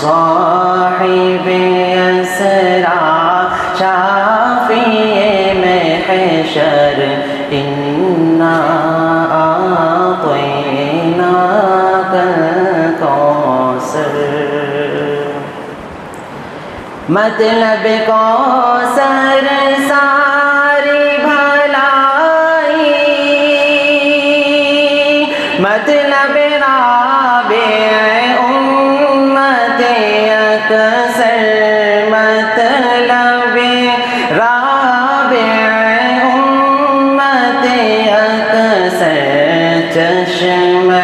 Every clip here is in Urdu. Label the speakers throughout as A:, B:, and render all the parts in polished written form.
A: صاحب اسرا شافی محشر انا اعطیناک الکوثر مطلب کوثر ساری بھلائی مطلب رابع امت اکثر مطلب رابع امت اکثر چشمہ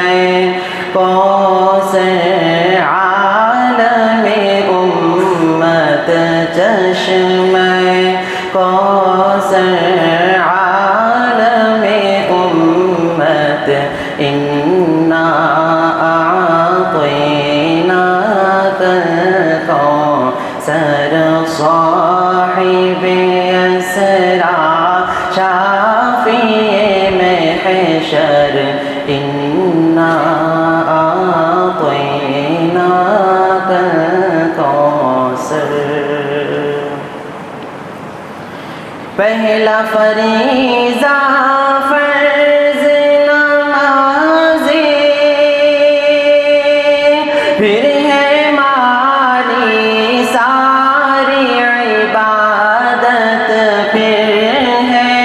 A: کوثر عالم امت چشمہ کوثر عالم امت انا اعطیناک الکوثر صاحب اسرا شافی محشر انا اعطیناک الکوثر پہلا فریضہ فرض نمازی پھر ہے مالی ساری عبادت پھر ہے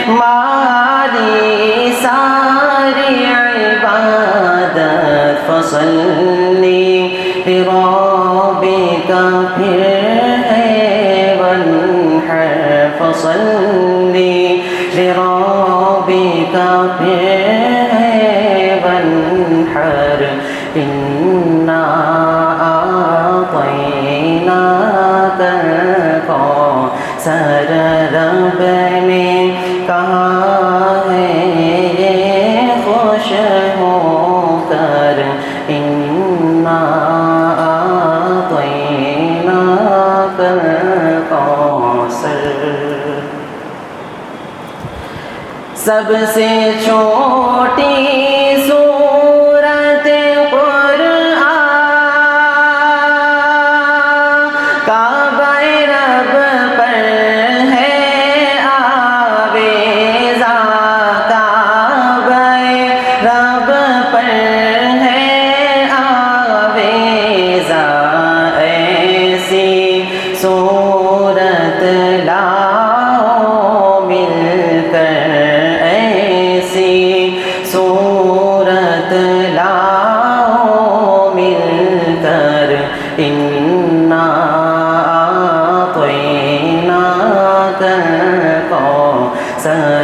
A: مالی ساری عبادت فصلی لربک پھر ہے وانحر فصلی لربک پھر ہے وانحر انا اعطیناک الکوثر رب نے کہا ہے یہ خوش ہو کر انا اعطیناک الکوثر سب سے چھوٹی سورت قرآن کعبہ رب پر ہے آویزہ کعبہ رب پر ہے آویزہ ایسی سورت لاؤ مل کر سورت لاؤ مل کر انا اعطیناک الکوثر